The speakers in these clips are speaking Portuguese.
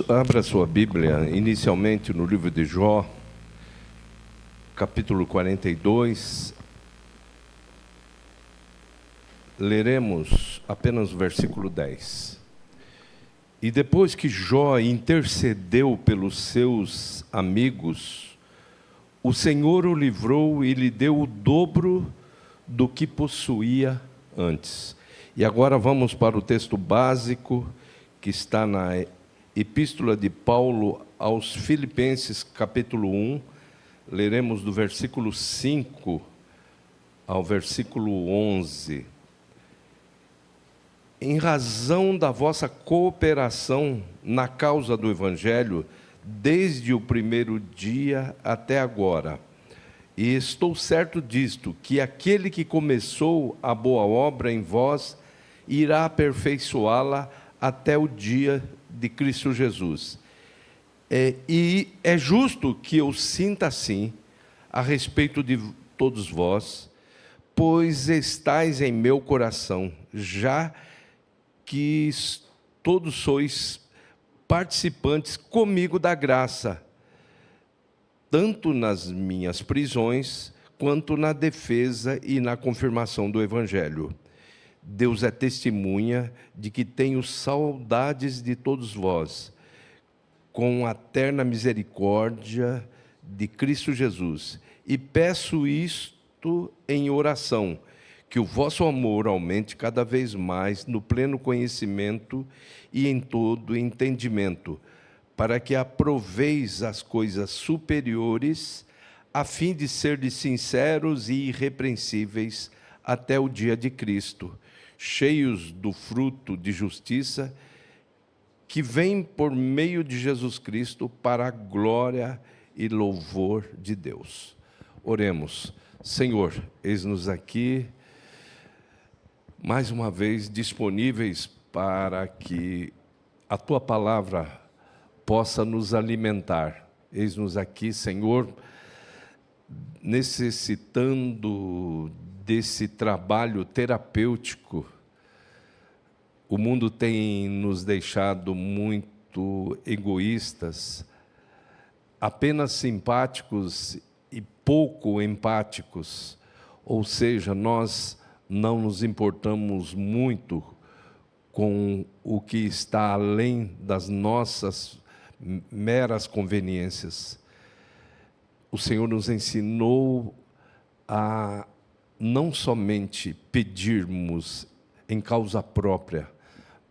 Abra sua Bíblia, inicialmente no livro de Jó, capítulo 42. Leremos apenas o versículo 10. E depois que Jó intercedeu pelos seus amigos, o Senhor o livrou e lhe deu o dobro do que possuía antes. E agora vamos para o texto básico, que está na Epístola de Paulo aos Filipenses, capítulo 1. Leremos do versículo 5 ao versículo 11. Em razão da vossa cooperação na causa do Evangelho, desde o primeiro dia até agora, e estou certo disto, que aquele que começou a boa obra em vós, irá aperfeiçoá-la até o dia de Cristo Jesus. E é justo que eu sinta assim, a respeito de todos vós, pois estáis em meu coração, já que todos sois participantes comigo da graça, tanto nas minhas prisões, quanto na defesa e na confirmação do Evangelho. Deus é testemunha de que tenho saudades de todos vós, com a terna misericórdia de Cristo Jesus. E peço isto em oração, que o vosso amor aumente cada vez mais no pleno conhecimento e em todo entendimento, para que aproveis as coisas superiores, a fim de serdes sinceros e irrepreensíveis até o dia de Cristo, cheios do fruto de justiça, que vem por meio de Jesus Cristo para a glória e louvor de Deus. Oremos. Senhor, eis-nos aqui, mais uma vez, disponíveis para que a Tua palavra possa nos alimentar. Eis-nos aqui, Senhor, necessitando desse trabalho terapêutico. O mundo tem nos deixado muito egoístas, apenas simpáticos e pouco empáticos, ou seja, nós não nos importamos muito com o que está além das nossas meras conveniências. O Senhor nos ensinou a não somente pedirmos em causa própria,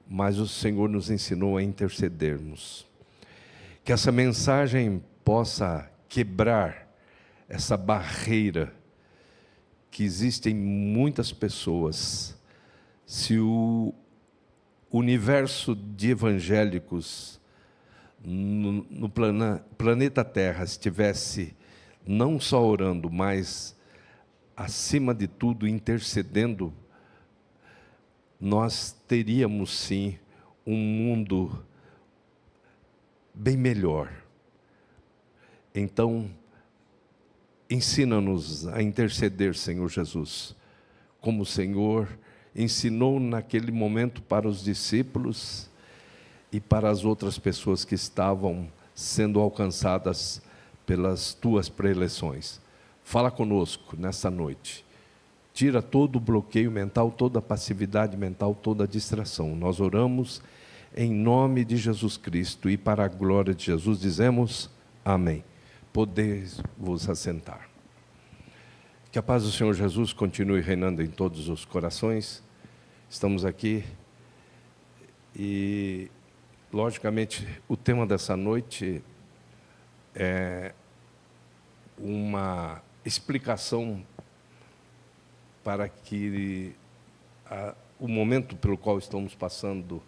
mas o Senhor nos ensinou a intercedermos. Que essa mensagem possa quebrar essa barreira que existe em muitas pessoas. Se o universo de evangélicos no planeta Terra estivesse não só orando, mas acima de tudo intercedendo, nós teríamos sim um mundo bem melhor. Então, ensina-nos a interceder, Senhor Jesus, como o Senhor ensinou naquele momento para os discípulos e para as outras pessoas que estavam sendo alcançadas pelas Tuas preleções. Fala conosco nessa noite. Tira todo o bloqueio mental, toda a passividade mental, toda a distração. Nós oramos em nome de Jesus Cristo e para a glória de Jesus dizemos amém. Podeis vos assentar. Que a paz do Senhor Jesus continue reinando em todos os corações. Estamos aqui e, logicamente, o tema dessa noite é uma explicação para que o momento pelo qual estamos passando,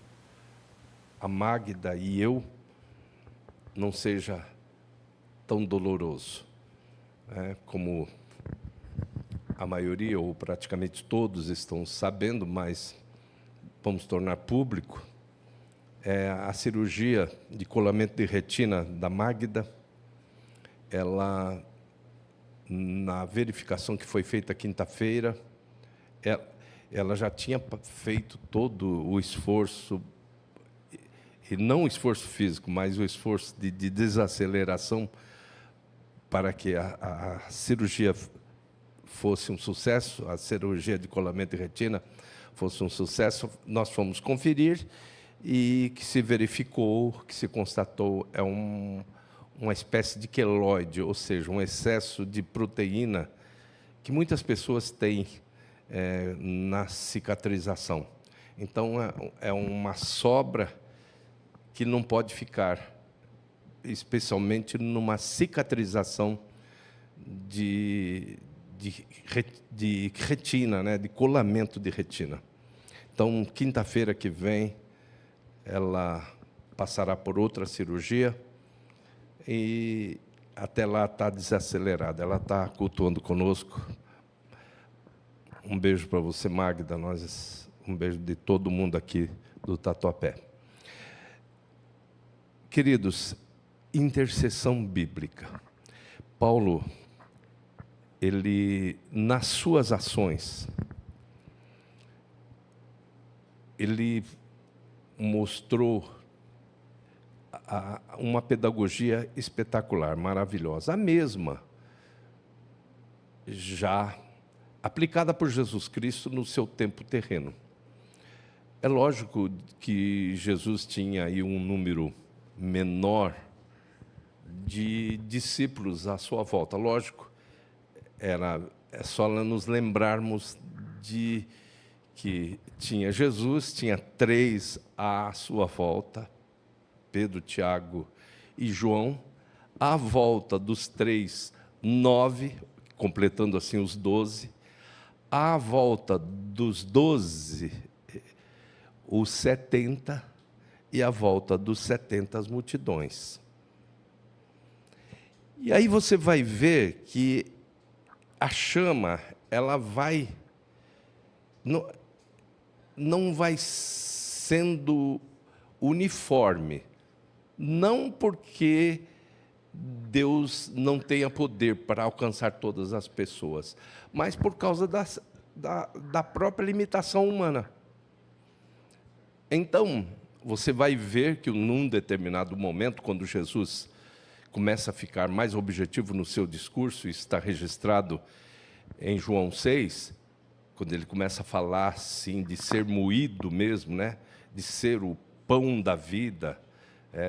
a Magda e eu, não seja tão doloroso, como a maioria, ou praticamente todos estão sabendo, mas vamos tornar público. A cirurgia de colamento de retina da Magda, ela, na verificação que foi feita quinta-feira, ela já tinha feito todo o esforço e não o esforço físico, mas o esforço de desaceleração para que a cirurgia fosse um sucesso, a cirurgia de colamento de retina fosse um sucesso, nós fomos conferir e que se verificou, que se constatou, é uma espécie de queloide, ou seja, um excesso de proteína que muitas pessoas têm na cicatrização. Então, é uma sobra que não pode ficar, especialmente numa cicatrização de retina, né, de colamento de retina. Então, quinta-feira que vem, ela passará por outra cirurgia e até lá está desacelerada. Ela está cultuando conosco. Um beijo para você, Magda. Um beijo de todo mundo aqui do Tatuapé. Queridos, intercessão bíblica. Paulo, ele, nas suas ações, ele mostrou uma pedagogia espetacular, maravilhosa, a mesma já aplicada por Jesus Cristo no seu tempo terreno. É lógico que Jesus tinha aí um número menor de discípulos à sua volta. Lógico, é só nos lembrarmos de que tinha Jesus, tinha 3 à sua volta, Pedro, Tiago e João. À volta dos 3, 9, completando assim os 12. À volta dos 12, os 70, e à volta dos 70, as multidões. E aí você vai ver que a chama, ela vai... não vai sendo uniforme. Não porque Deus não tenha poder para alcançar todas as pessoas, mas por causa da própria limitação humana. Então, você vai ver que num determinado momento, quando Jesus começa a ficar mais objetivo no seu discurso, isso está registrado em João 6, quando ele começa a falar assim, de ser moído mesmo, né? De ser o pão da vida,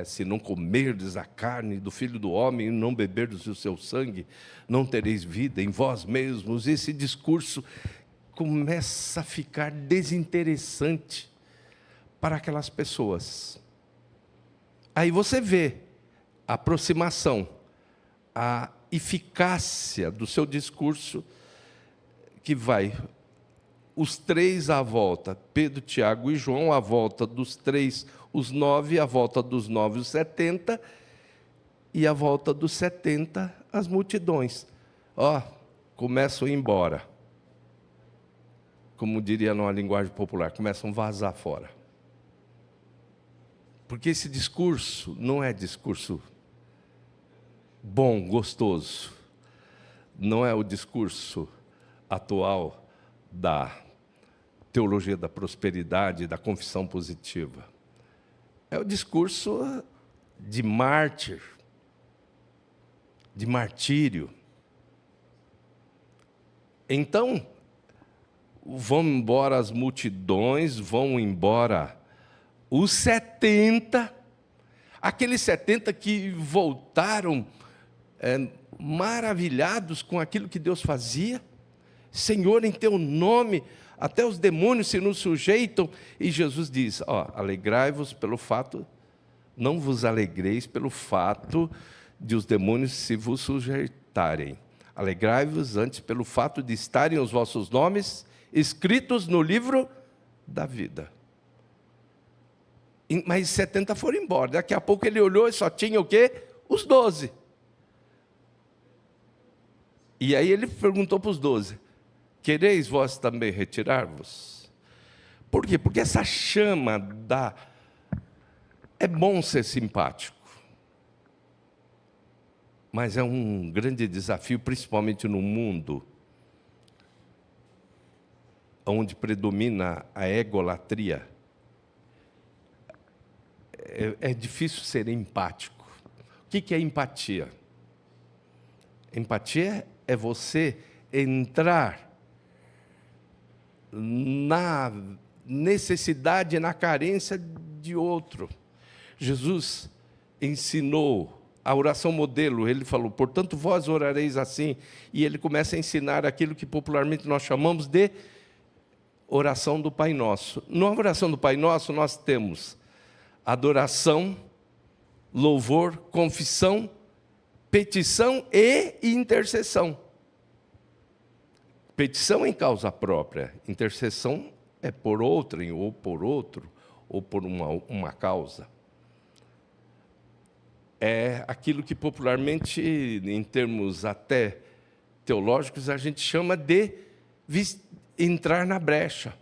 se não comerdes a carne do Filho do Homem e não beberdes o seu sangue, não tereis vida em vós mesmos. Esse discurso começa a ficar desinteressante para aquelas pessoas. Aí você vê a aproximação, a eficácia do seu discurso, que vai os 3 à volta, Pedro, Tiago e João, à volta dos 3, os 9, à volta dos 9, os 70, e à volta dos 70, as multidões. Começam a ir embora. Como diria numa linguagem popular, começam a vazar fora. Porque esse discurso não é discurso bom, gostoso. Não é o discurso atual da teologia da prosperidade, da confissão positiva. É o discurso de mártir, de martírio. Então, vão embora as multidões, vão embora os 70, aqueles 70 que voltaram maravilhados com aquilo que Deus fazia. Senhor, em teu nome, até os demônios se nos sujeitam. E Jesus diz, alegrai-vos pelo fato, não vos alegreis pelo fato de os demônios se vos sujeitarem. Alegrai-vos antes pelo fato de estarem os vossos nomes escritos no livro da vida. Mas 70 foram embora. Daqui a pouco ele olhou e só tinha o quê? Os 12. E aí ele perguntou para os 12, quereis vós também retirar-vos? Por quê? Porque essa chama é bom ser simpático, mas é um grande desafio, principalmente no mundo onde predomina a egolatria. é difícil ser empático. O que é empatia? Empatia é você entrar na necessidade, na carência de outro. Jesus ensinou a oração modelo, ele falou, portanto, vós orareis assim, e ele começa a ensinar aquilo que popularmente nós chamamos de oração do Pai Nosso. Na oração do Pai Nosso, nós temos adoração, louvor, confissão, petição e intercessão. Petição em causa própria, intercessão é por outrem, ou por outro, ou por uma causa. É aquilo que popularmente, em termos até teológicos, a gente chama de entrar na brecha.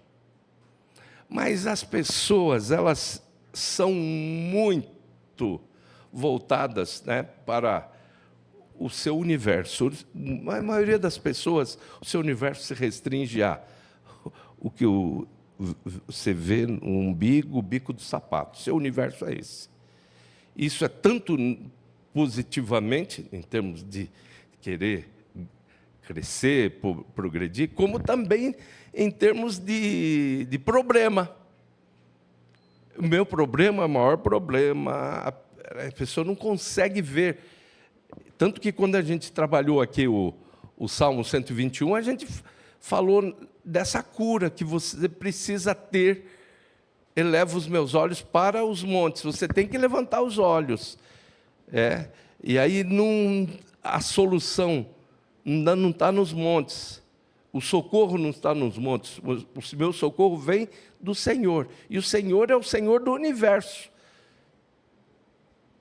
Mas as pessoas, elas são muito voltadas, né, para o seu universo. A maioria das pessoas, o seu universo se restringe a o que você vê no umbigo, o bico do sapato. Seu universo é esse. Isso é tanto positivamente, em termos de querer crescer, progredir, como também em termos de problema. O meu problema é o maior problema, a pessoa não consegue ver. Tanto que quando a gente trabalhou aqui o Salmo 121, a gente falou dessa cura que você precisa ter. Eleva os meus olhos para os montes. Você tem que levantar os olhos. E aí a solução ainda não está nos montes. O socorro não está nos montes. O meu socorro vem do Senhor. E o Senhor é o Senhor do universo.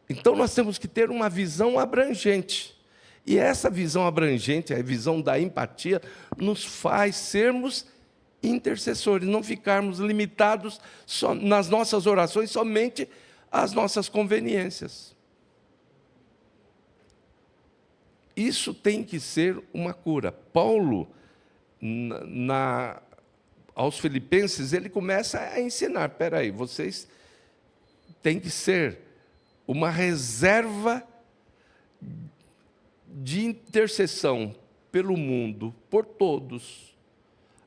Então nós temos que ter uma visão abrangente. E essa visão abrangente, a visão da empatia, nos faz sermos intercessores, não ficarmos limitados nas nossas orações somente às nossas conveniências. Isso tem que ser uma cura. Paulo, aos Filipenses, ele começa a ensinar, espera aí, vocês têm que ser uma reserva de intercessão pelo mundo, por todos,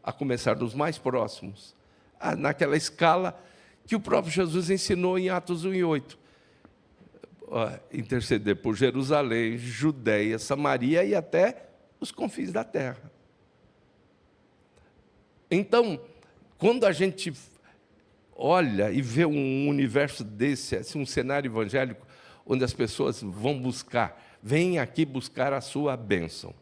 a começar dos mais próximos, naquela escala que o próprio Jesus ensinou em Atos 1:8. Interceder por Jerusalém, Judeia, Samaria e até os confins da terra. Então, quando a gente olha e vê um universo desse, assim, um cenário evangélico, onde as pessoas vêm aqui buscar a sua bênção.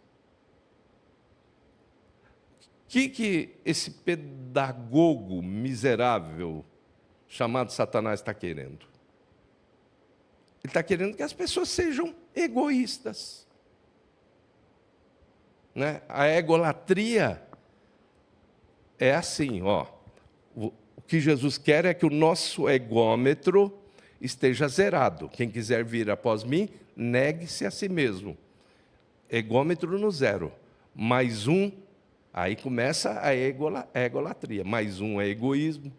O que esse pedagogo miserável chamado Satanás está querendo? Ele está querendo que as pessoas sejam egoístas. Né? A egolatria é assim, o que Jesus quer é que o nosso egômetro esteja zerado. Quem quiser vir após mim, negue-se a si mesmo. Egômetro no zero. Mais um. Aí começa a egolatria. Mais um é egoísmo,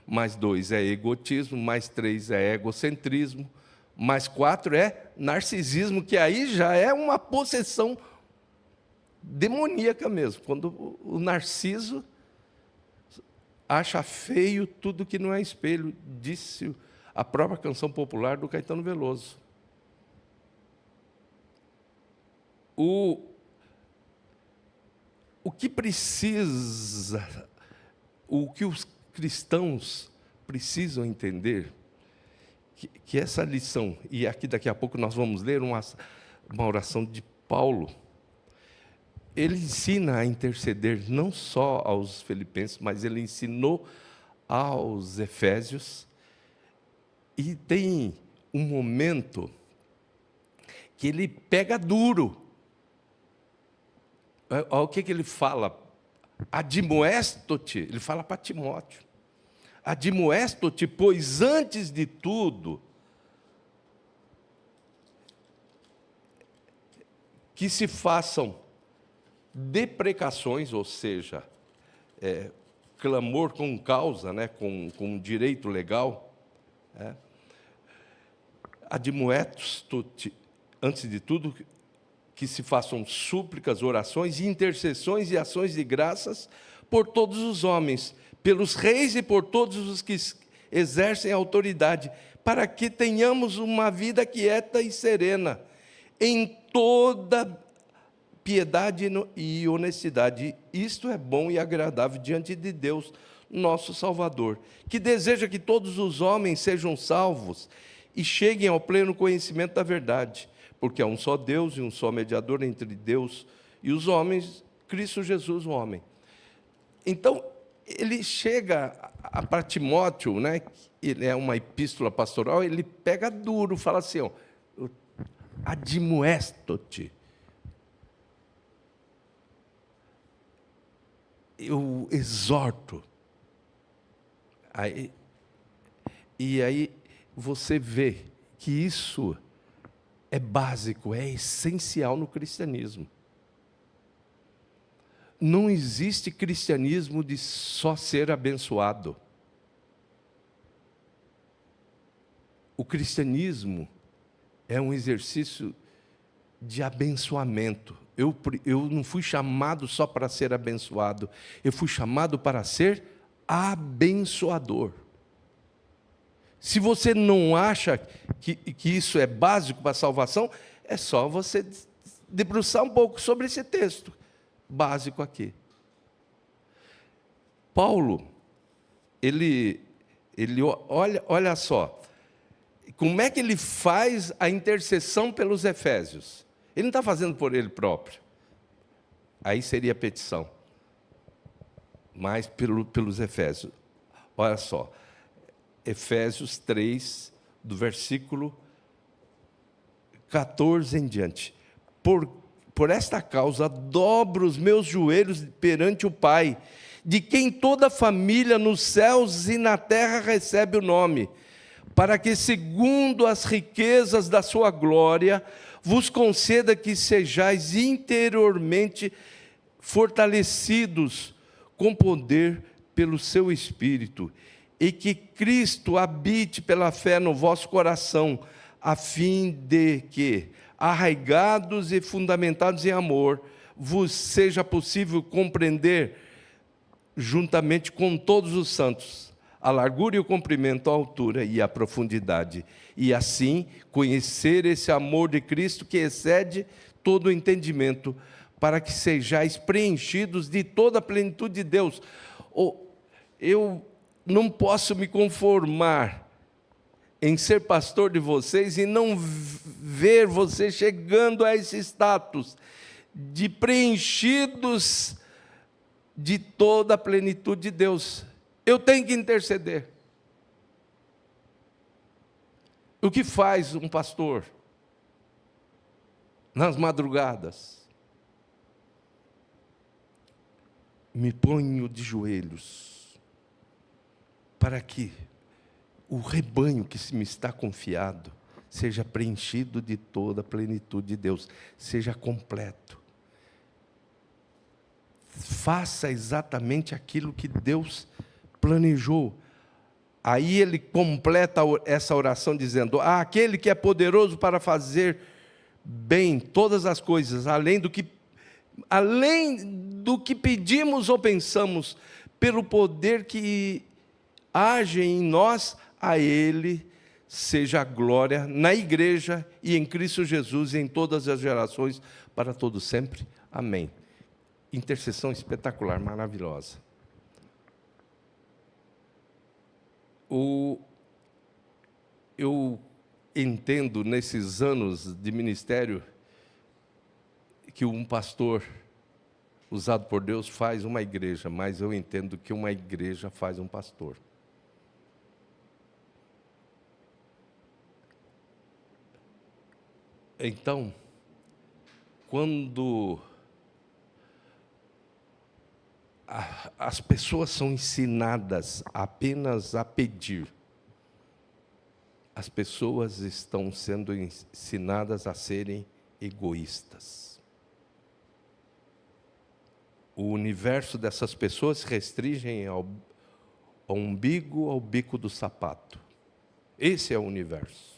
mais dois é egotismo, mais três é egocentrismo, mais quatro é narcisismo, que aí já é uma possessão demoníaca mesmo. Quando o narciso acha feio tudo que não é espelho, disse a própria canção popular do Caetano Veloso. O que precisa, o que os cristãos precisam entender, que essa lição, e aqui daqui a pouco nós vamos ler uma oração de Paulo, ele ensina a interceder não só aos filipenses, mas ele ensinou aos efésios, e tem um momento que ele pega duro. Olha o que ele fala. Admoesto-te, ele fala para Timóteo. Admoesto-te, pois antes de tudo, que se façam deprecações, ou seja, clamor com causa, né, com direito legal, admoesto-te, antes de tudo, que se façam súplicas, orações, intercessões e ações de graças por todos os homens, pelos reis e por todos os que exercem autoridade, para que tenhamos uma vida quieta e serena, em toda piedade e honestidade. Isto é bom e agradável diante de Deus, nosso Salvador, que deseja que todos os homens sejam salvos e cheguem ao pleno conhecimento da verdade, porque há um só Deus e um só mediador entre Deus e os homens, Cristo Jesus, o homem. Então, ele chega para Timóteo, né? Ele é uma epístola pastoral, ele pega duro, fala assim, ó, admoesto-te. Eu exorto. E aí você vê que isso é básico, é essencial no cristianismo. Não existe cristianismo de só ser abençoado. O cristianismo é um exercício de abençoamento. Eu não fui chamado só para ser abençoado, eu fui chamado para ser abençoador. Se você não acha que isso é básico para a salvação, é só você debruçar um pouco sobre esse texto básico aqui. Paulo, ele olha só, como é que ele faz a intercessão pelos efésios? Ele não está fazendo por ele próprio. Aí seria a petição. Mas pelos efésios. Olha só. Efésios 3, do versículo 14 em diante. Por esta causa, dobro os meus joelhos perante o Pai, de quem toda a família nos céus e na terra recebe o nome, para que, segundo as riquezas da sua glória, vos conceda que sejais interiormente fortalecidos com poder pelo seu Espírito, e que Cristo habite pela fé no vosso coração, a fim de que, arraigados e fundamentados em amor, vos seja possível compreender, juntamente com todos os santos, a largura e o comprimento, a altura e a profundidade, e assim conhecer esse amor de Cristo que excede todo o entendimento, para que sejais preenchidos de toda a plenitude de Deus. Eu não posso me conformar em ser pastor de vocês e não ver vocês chegando a esse status de preenchidos de toda a plenitude de Deus. Eu tenho que interceder. O que faz um pastor nas madrugadas? Me ponho de joelhos para que o rebanho que me está confiado seja preenchido de toda a plenitude de Deus, seja completo. Faça exatamente aquilo que Deus planejou. Aí ele completa essa oração dizendo: aquele que é poderoso para fazer bem todas as coisas, além do que pedimos ou pensamos, pelo poder que age em nós, a Ele seja a glória na igreja e em Cristo Jesus e em todas as gerações, para todos sempre. Amém. Intercessão espetacular, maravilhosa. Eu entendo, nesses anos de ministério, que um pastor usado por Deus faz uma igreja, mas eu entendo que uma igreja faz um pastor. Então, quando as pessoas são ensinadas apenas a pedir, as pessoas estão sendo ensinadas a serem egoístas. O universo dessas pessoas se restringe ao umbigo, ao bico do sapato. Esse é o universo.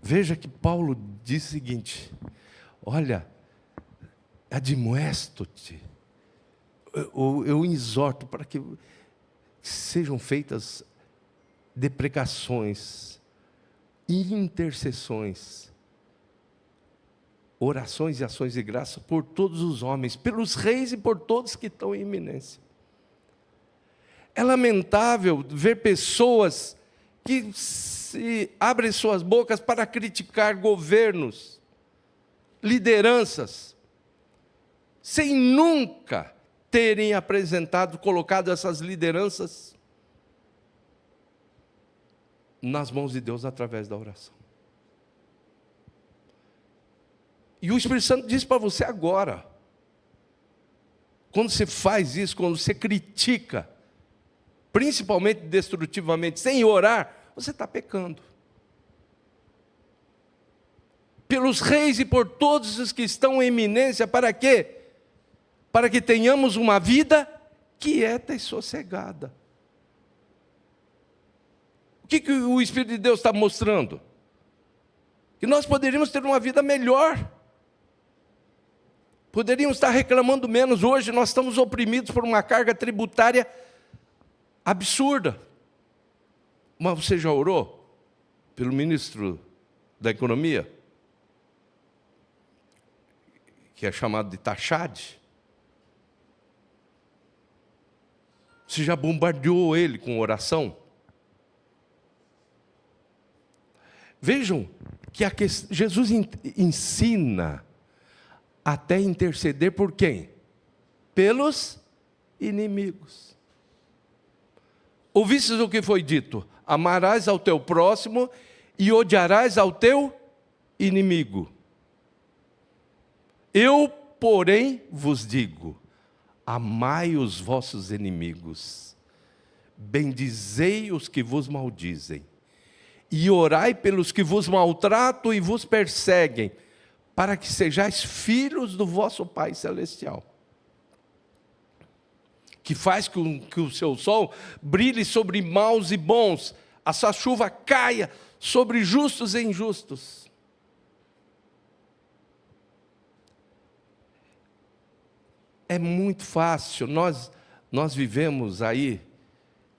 Veja que Paulo diz o seguinte: olha, admoesto-te, eu exorto para que sejam feitas deprecações, intercessões, orações e ações de graça por todos os homens, pelos reis e por todos que estão em iminência. É lamentável ver pessoas que se abrem suas bocas para criticar governos, lideranças, sem nunca terem colocado essas lideranças nas mãos de Deus através da oração. E o Espírito Santo diz para você agora, quando você faz isso, quando você critica, principalmente destrutivamente, sem orar, você está pecando. Pelos reis e por todos os que estão em eminência, para quê? Para que tenhamos uma vida quieta e sossegada. O que o Espírito de Deus está mostrando? Que nós poderíamos ter uma vida melhor. Poderíamos estar reclamando menos. Hoje nós estamos oprimidos por uma carga tributária absurda. Mas você já orou pelo ministro da Economia, que é chamado de Taxade? Você já bombardeou ele com oração? Vejam que Jesus ensina até interceder por quem? Pelos inimigos. Ouvistes o que foi dito? Amarás ao teu próximo e odiarás ao teu inimigo. Eu, porém, vos digo: amai os vossos inimigos, bendizei os que vos maldizem, e orai pelos que vos maltratam e vos perseguem, para que sejais filhos do vosso Pai Celestial, que faz com que o seu sol brilhe sobre maus e bons, a sua chuva caia sobre justos e injustos. É muito fácil, nós vivemos aí,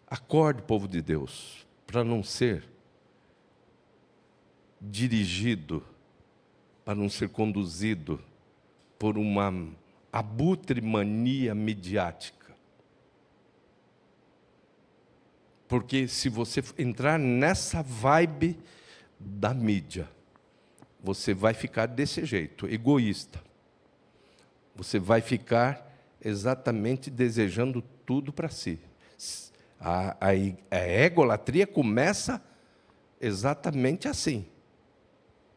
acorde, povo de Deus, para não ser dirigido, para não ser conduzido por uma abutre-mania midiática. Porque se você entrar nessa vibe da mídia, você vai ficar desse jeito, egoísta. Você vai ficar exatamente desejando tudo para si. A egolatria começa exatamente assim.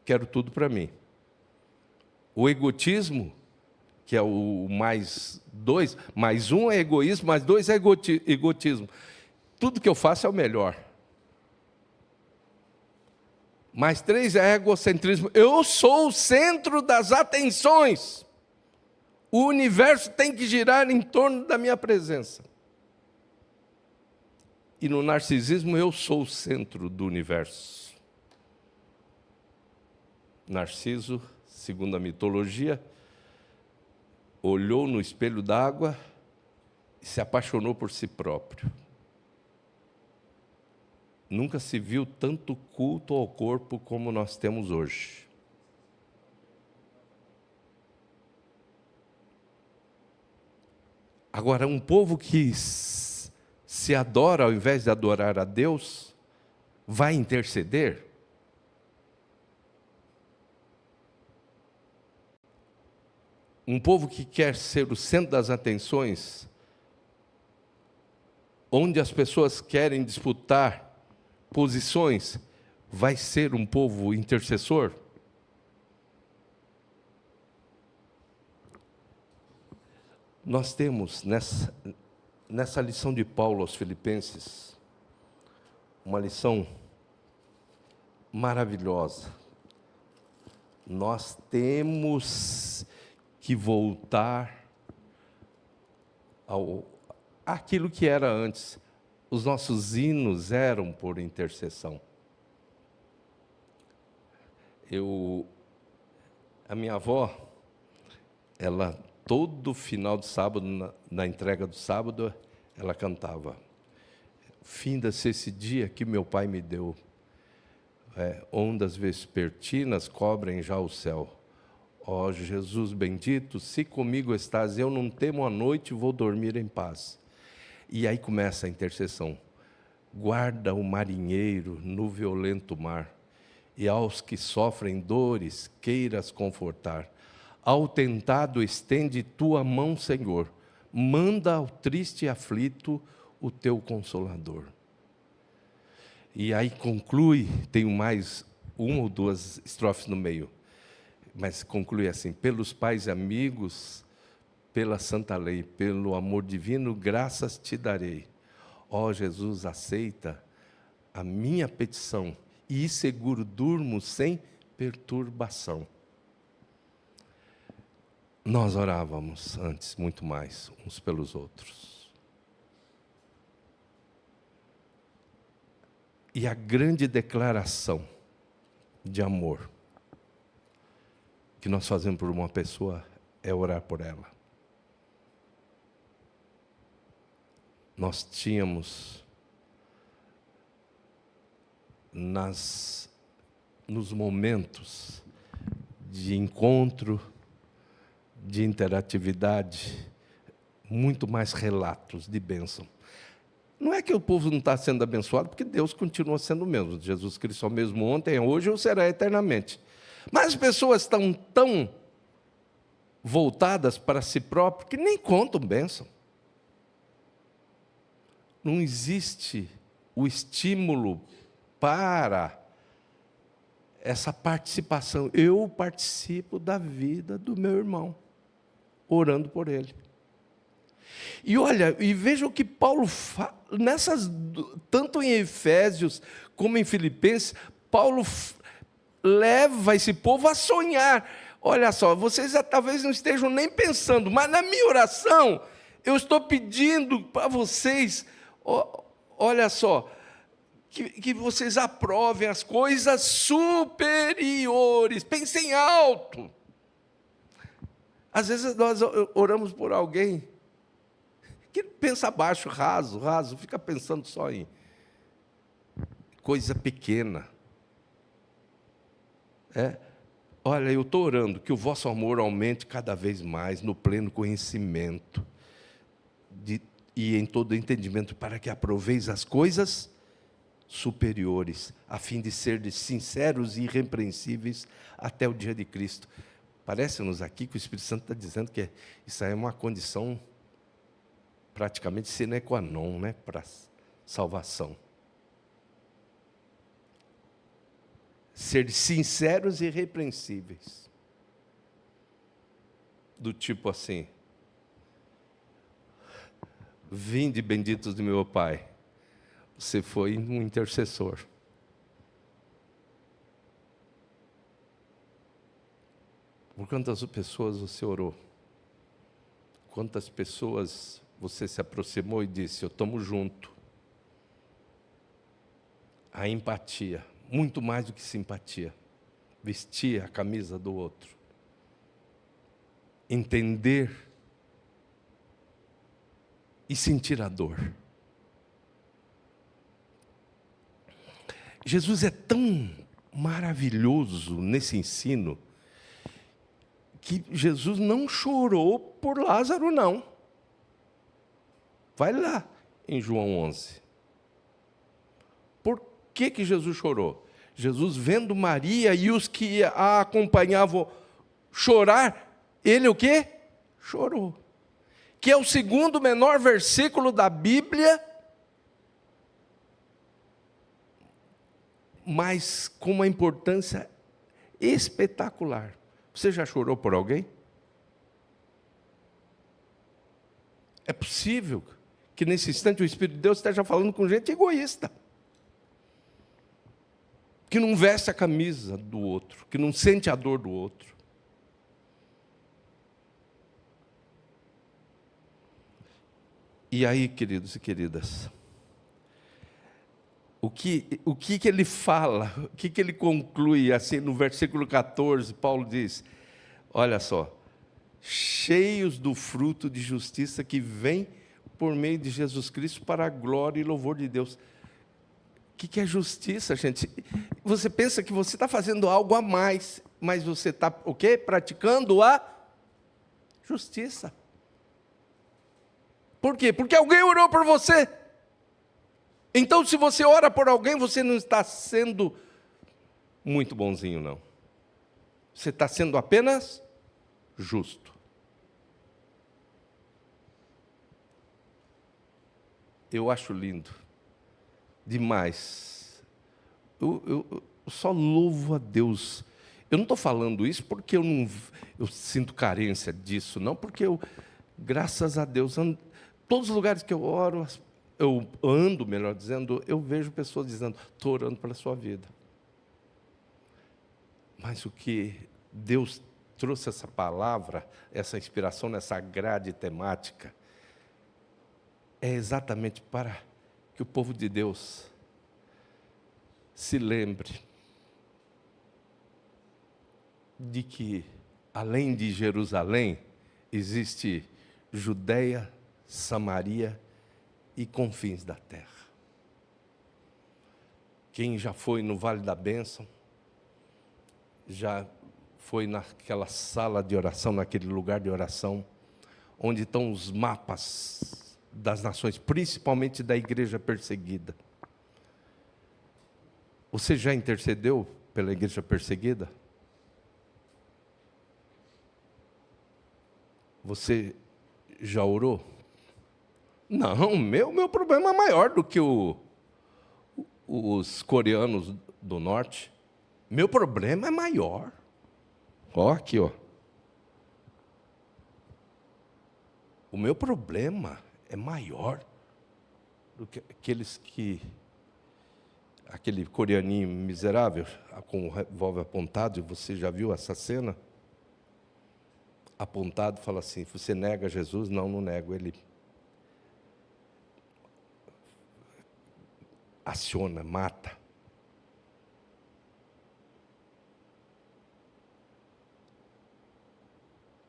Quero tudo para mim. O egotismo, que é o mais dois, mais um é egoísmo, mais dois é egotismo. Tudo que eu faço é o melhor. Mais três é egocentrismo. Eu sou o centro das atenções. O universo tem que girar em torno da minha presença. E no narcisismo eu sou o centro do universo. Narciso, segundo a mitologia, olhou no espelho d'água e se apaixonou por si próprio. Nunca se viu tanto culto ao corpo como nós temos hoje. Agora, um povo que se adora ao invés de adorar a Deus, vai interceder? Um povo que quer ser o centro das atenções, onde as pessoas querem disputar posições, vai ser um povo intercessor? Nós temos nessa lição de Paulo aos Filipenses, uma lição maravilhosa. Nós temos que voltar àquilo que era antes. Os nossos hinos eram por intercessão. A minha avó, ela, todo final de sábado, na entrega do sábado, ela cantava: finda-se esse dia que meu pai me deu, ondas vespertinas cobrem já o céu. Ó Jesus bendito, se comigo estás, eu não temo a noite, vou dormir em paz. E aí começa a intercessão. Guarda o marinheiro no violento mar, e aos que sofrem dores queiras confortar. Ao tentado estende tua mão, Senhor, manda ao triste e aflito o teu consolador. E aí conclui, tenho mais uma ou duas estrofes no meio, mas conclui assim: pelos pais e amigos, pela santa lei, pelo amor divino, graças te darei. Ó Jesus, aceita a minha petição, e seguro durmo sem perturbação. Nós orávamos antes muito mais uns pelos outros. E a grande declaração de amor que nós fazemos por uma pessoa é orar por ela. Nós tínhamos nos momentos de encontro, de interatividade, muito mais relatos de bênção. Não é que o povo não está sendo abençoado, porque Deus continua sendo o mesmo. Jesus Cristo é o mesmo ontem, hoje ou será eternamente. Mas as pessoas estão tão voltadas para si próprias que nem contam bênção. Não existe o estímulo para essa participação. Eu participo da vida do meu irmão, orando por ele. E olha, e veja o que Paulo fala, tanto em Efésios como em Filipenses, Paulo leva esse povo a sonhar. Olha só, vocês talvez não estejam nem pensando, mas na minha oração, eu estou pedindo para vocês, olha só, que vocês aprovem as coisas superiores, pensem alto. Às vezes nós oramos por alguém que pensa baixo, raso, fica pensando só em coisa pequena. Olha, eu estou orando que o vosso amor aumente cada vez mais no pleno conhecimento e em todo entendimento, para que aproveis as coisas superiores, a fim de serdes sinceros e irrepreensíveis até o dia de Cristo. Parece-nos aqui que o Espírito Santo está dizendo que isso aí é uma condição praticamente sine qua non, né, para salvação. Ser sinceros e irrepreensíveis. Do tipo assim: vinde benditos do meu Pai, você foi um intercessor. Por quantas pessoas você orou? Quantas pessoas você se aproximou e disse: eu estamos junto? A empatia, muito mais do que simpatia. Vestir a camisa do outro. Entender e sentir a dor. Jesus é tão maravilhoso nesse ensino, que Jesus não chorou por Lázaro, não. Vai lá em João 11. Por que Jesus chorou? Jesus, vendo Maria e os que a acompanhavam chorar, ele o quê? Chorou. Que é o segundo menor versículo da Bíblia, mas com uma importância espetacular. Você já chorou por alguém? É possível que nesse instante o Espírito de Deus esteja falando com gente egoísta, que não veste a camisa do outro, que não sente a dor do outro. E aí, queridos e queridas, o que ele fala, o que ele conclui, assim, no versículo 14, Paulo diz, olha só, cheios do fruto de justiça que vem por meio de Jesus Cristo para a glória e louvor de Deus. O que é justiça, gente? Você pensa que você está fazendo algo a mais, mas você está, o quê? Praticando a justiça. Por quê? Porque alguém orou por você. Então, se você ora por alguém, você não está sendo muito bonzinho, não. Você está sendo apenas justo. Eu acho lindo, demais. Eu só louvo a Deus. Eu não estou falando isso porque eu sinto carência disso, não, porque graças a Deus, todos os lugares que eu oro, eu ando, melhor dizendo, eu vejo pessoas dizendo, estou orando pela sua vida. Mas o que Deus trouxe essa palavra, essa inspiração nessa grade temática, é exatamente para que o povo de Deus se lembre de que, além de Jerusalém, existe Judeia, Samaria e confins da terra. Quem já foi no Vale da Bênção, já foi naquela sala de oração, naquele lugar de oração, onde estão os mapas das nações, principalmente da igreja perseguida. Você já intercedeu pela igreja perseguida? Você já orou? Não, meu problema é maior do que os coreanos do norte. Meu problema é maior. Ó, aqui, ó. O meu problema é maior do que aquele coreaninho miserável com o revólver apontado. Você já viu essa cena? Apontado, fala assim, você nega Jesus? Não, não nego. Ele aciona, mata.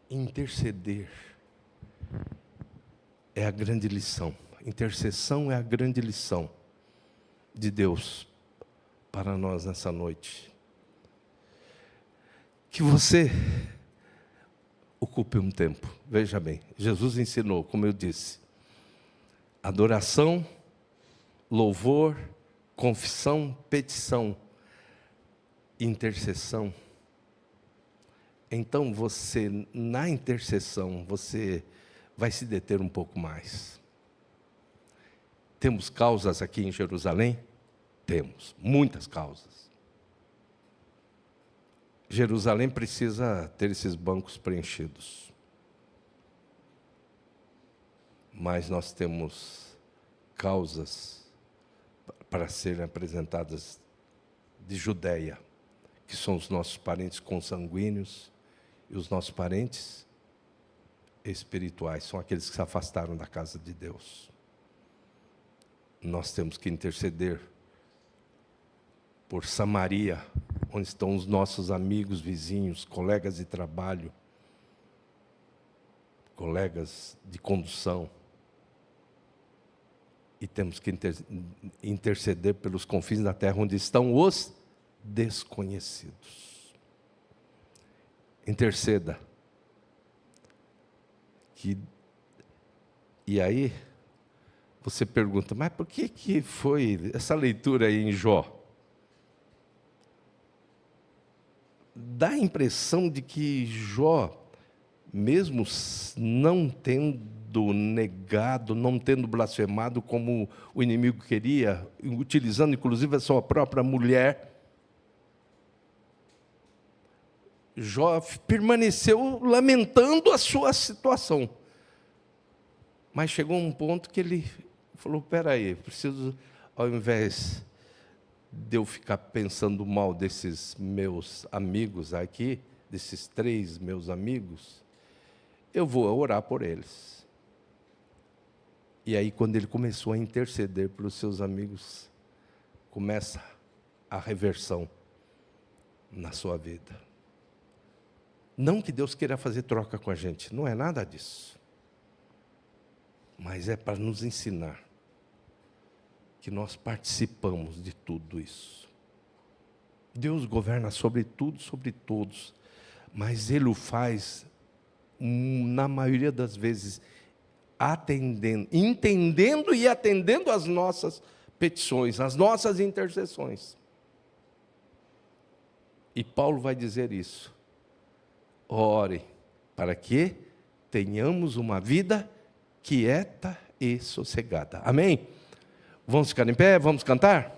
Interceder é a grande lição. Intercessão é a grande lição de Deus para nós nessa noite. Que você ocupe um tempo. Veja bem, Jesus ensinou, como eu disse, adoração, louvor, confissão, petição, intercessão. Então você, na intercessão, você vai se deter um pouco mais. Temos causas aqui em Jerusalém? Temos, muitas causas. Jerusalém precisa ter esses bancos preenchidos. Mas nós temos causas para serem apresentadas de Judeia, que são os nossos parentes consanguíneos e os nossos parentes espirituais, são aqueles que se afastaram da casa de Deus. Nós temos que interceder por Samaria, onde estão os nossos amigos, vizinhos, colegas de trabalho, colegas de condução. E temos que interceder pelos confins da terra, onde estão os desconhecidos. Interceda. E aí, você pergunta, mas por que foi essa leitura aí em Jó? Dá a impressão de que Jó, mesmo não tendo negado, não tendo blasfemado como o inimigo queria, utilizando inclusive a sua própria mulher, Jó permaneceu lamentando a sua situação. Mas chegou um ponto que ele falou, espera aí, preciso, ao invés de eu ficar pensando mal desses meus amigos aqui, desses 3 meus amigos, eu vou orar por eles. E aí, quando ele começou a interceder pelos seus amigos, começa a reversão na sua vida. Não que Deus queira fazer troca com a gente, não é nada disso. Mas é para nos ensinar que nós participamos de tudo isso. Deus governa sobre tudo, sobre todos, mas Ele o faz, na maioria das vezes, entendendo e atendendo às nossas petições, às nossas intercessões. E Paulo vai dizer isso. Ore, para que tenhamos uma vida quieta e sossegada. Amém? Vamos ficar em pé? Vamos cantar?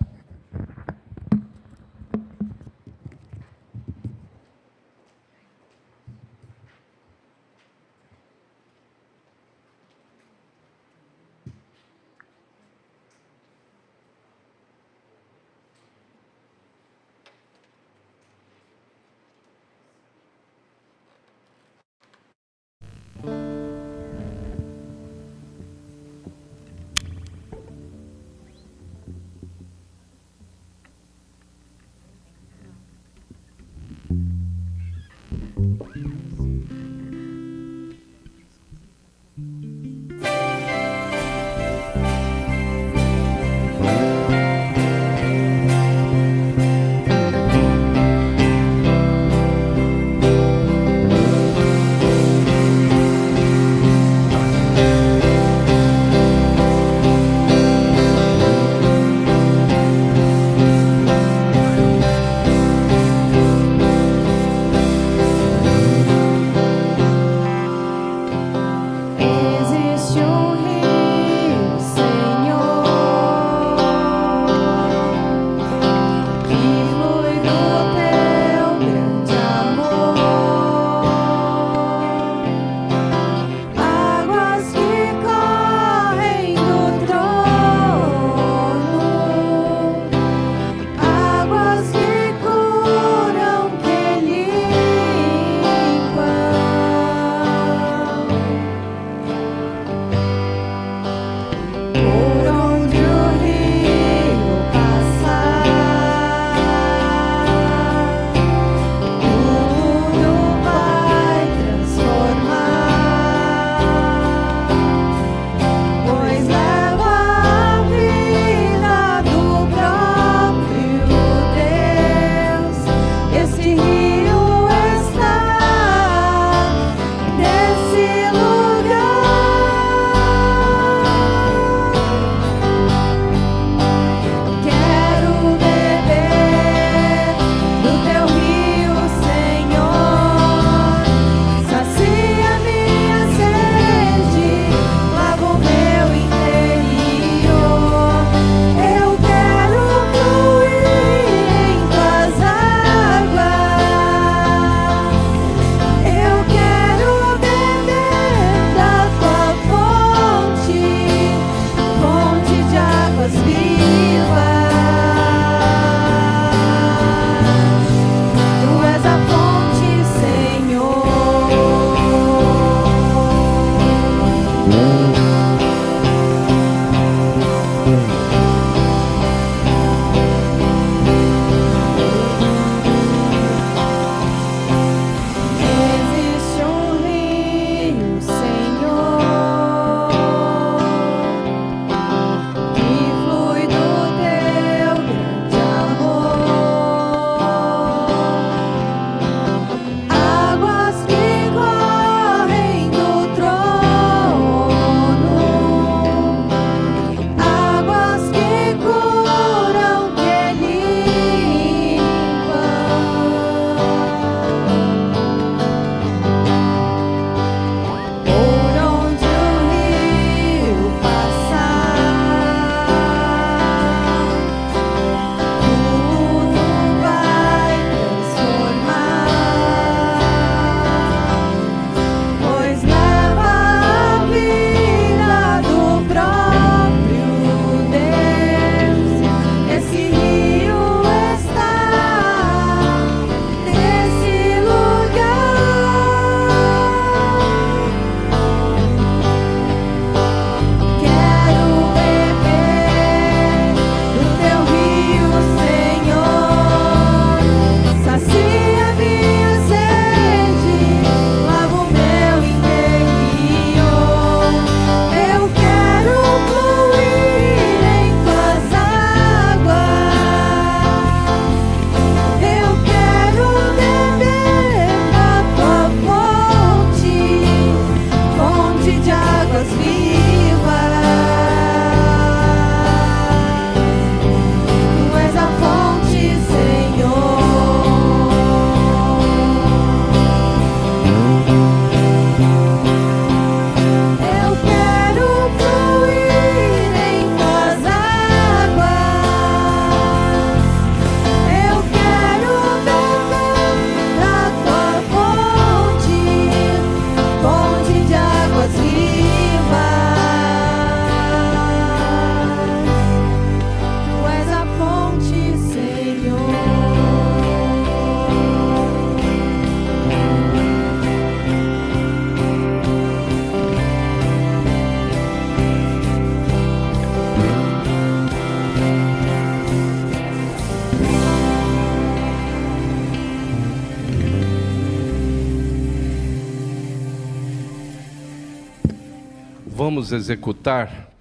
Vamos executar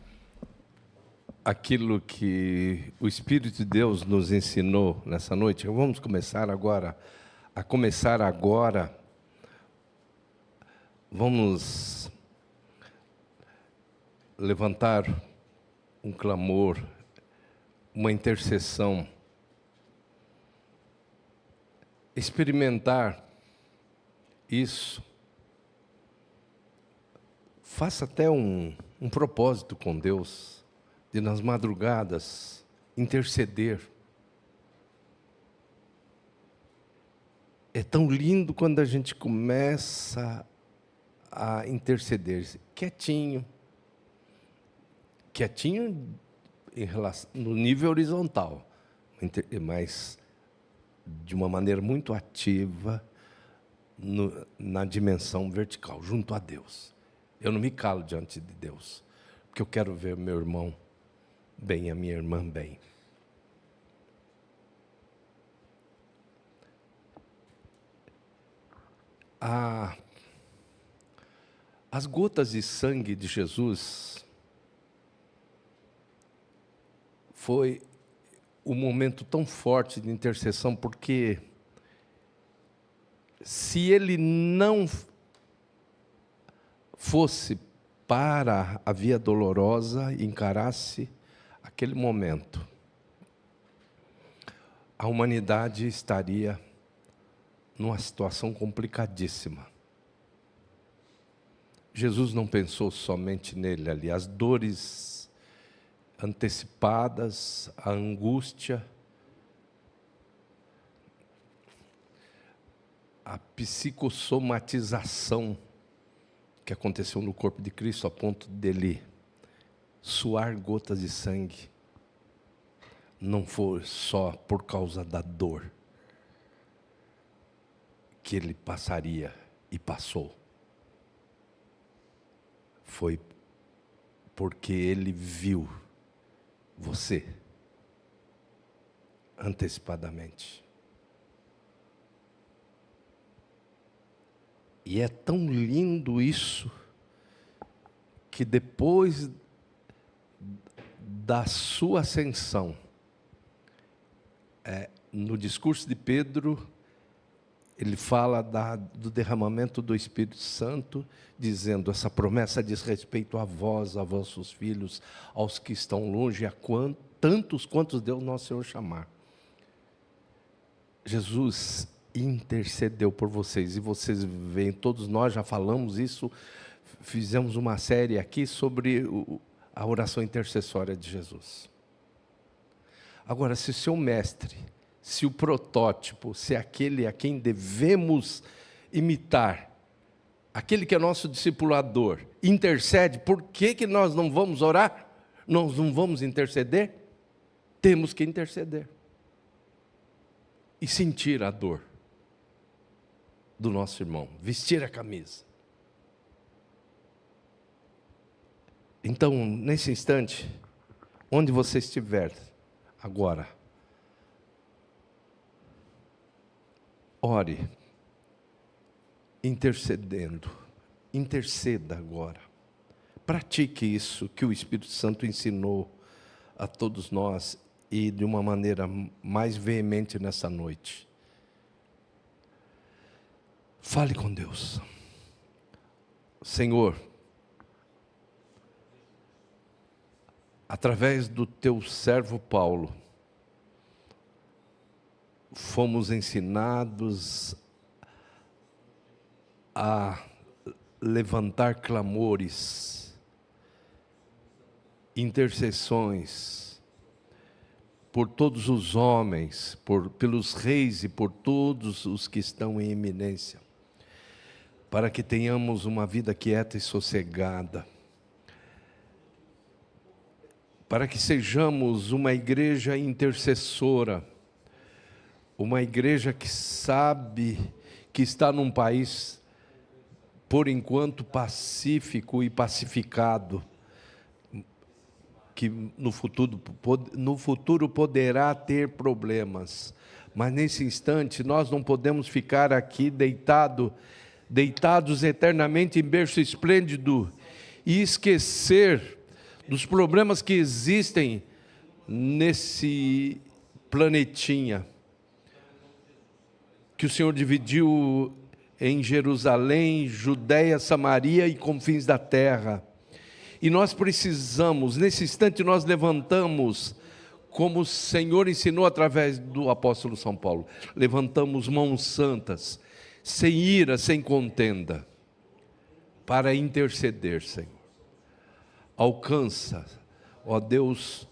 aquilo que o Espírito de Deus nos ensinou nessa noite. Vamos começar agora. Vamos levantar um clamor, uma intercessão, experimentar isso. Faça até um propósito com Deus, de nas madrugadas interceder. É tão lindo quando a gente começa a interceder, quietinho no nível horizontal, mas de uma maneira muito ativa na dimensão vertical, junto a Deus. Eu não me calo diante de Deus, porque eu quero ver meu irmão bem, a minha irmã bem. As gotas de sangue de Jesus foi um momento tão forte de intercessão, porque se ele não fosse para a via dolorosa e encarasse aquele momento, a humanidade estaria numa situação complicadíssima. Jesus não pensou somente nele ali, as dores antecipadas, a angústia, a psicossomatização que aconteceu no corpo de Cristo, a ponto dele suar gotas de sangue, não foi só por causa da dor que ele passaria e passou. Foi porque ele viu você antecipadamente. E é tão lindo isso, que depois da sua ascensão, no discurso de Pedro, ele fala do derramamento do Espírito Santo, dizendo: essa promessa diz respeito a vós, a vossos filhos, aos que estão longe, tantos quantos Deus nosso Senhor chamar. Jesus intercedeu por vocês, e vocês veem, todos nós já falamos isso, fizemos uma série aqui sobre a oração intercessória de Jesus. Agora, se o seu mestre, se o protótipo, se aquele a quem devemos imitar, aquele que é nosso discipulador, intercede, por que nós não vamos orar? Nós não vamos interceder? Temos que interceder. E sentir a dor do nosso irmão, vestir a camisa. Então, nesse instante, onde você estiver agora, ore, intercedendo, interceda agora. Pratique isso que o Espírito Santo ensinou a todos nós, e de uma maneira mais veemente nessa noite. Fale com Deus. Senhor, através do teu servo Paulo, fomos ensinados a levantar clamores, intercessões, por todos os homens, pelos reis e por todos os que estão em eminência, para que tenhamos uma vida quieta e sossegada, para que sejamos uma igreja intercessora, uma igreja que sabe que está num país, por enquanto, pacífico e pacificado, que no futuro poderá ter problemas, mas nesse instante nós não podemos ficar aqui deitados eternamente em berço esplêndido e esquecer dos problemas que existem nesse planetinha, que o Senhor dividiu em Jerusalém, Judéia, Samaria e confins da terra. E nós precisamos, nesse instante nós levantamos, como o Senhor ensinou através do apóstolo São Paulo, levantamos mãos santas, sem ira, sem contenda, para interceder, Senhor. Alcança, ó Deus,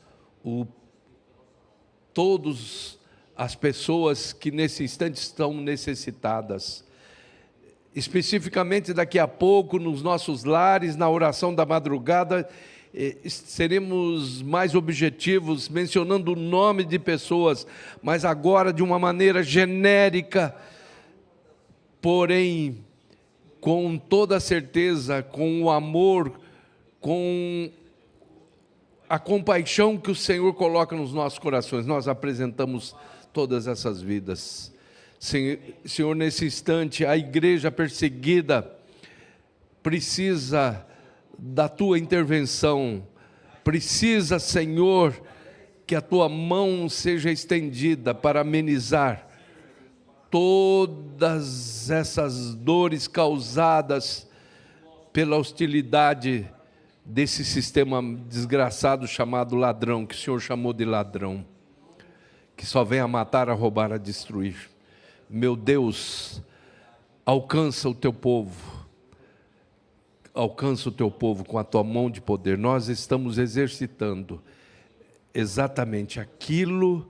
todas as pessoas que nesse instante estão necessitadas, especificamente daqui a pouco nos nossos lares, na oração da madrugada, seremos mais objetivos, mencionando o nome de pessoas, mas agora de uma maneira genérica, porém com toda a certeza, com o amor, com a compaixão que o Senhor coloca nos nossos corações. Nós apresentamos todas essas vidas. Senhor, nesse instante, a igreja perseguida precisa da Tua intervenção, precisa, Senhor, que a Tua mão seja estendida para amenizar todas essas dores causadas pela hostilidade desse sistema desgraçado chamado ladrão, que o Senhor chamou de ladrão, que só vem a matar, a roubar, a destruir. Meu Deus, alcança o Teu povo, alcança o Teu povo com a Tua mão de poder. Nós estamos exercitando exatamente aquilo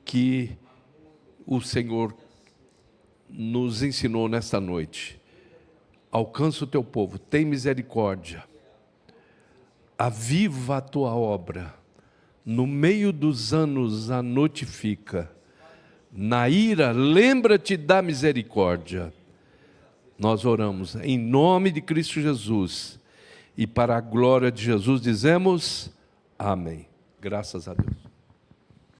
que o Senhor nos ensinou nesta noite. Alcança o Teu povo, tem misericórdia, aviva a Tua obra, no meio dos anos a notifica, na ira lembra-te da misericórdia. Nós oramos em nome de Cristo Jesus, e para a glória de Jesus dizemos amém. Graças a Deus.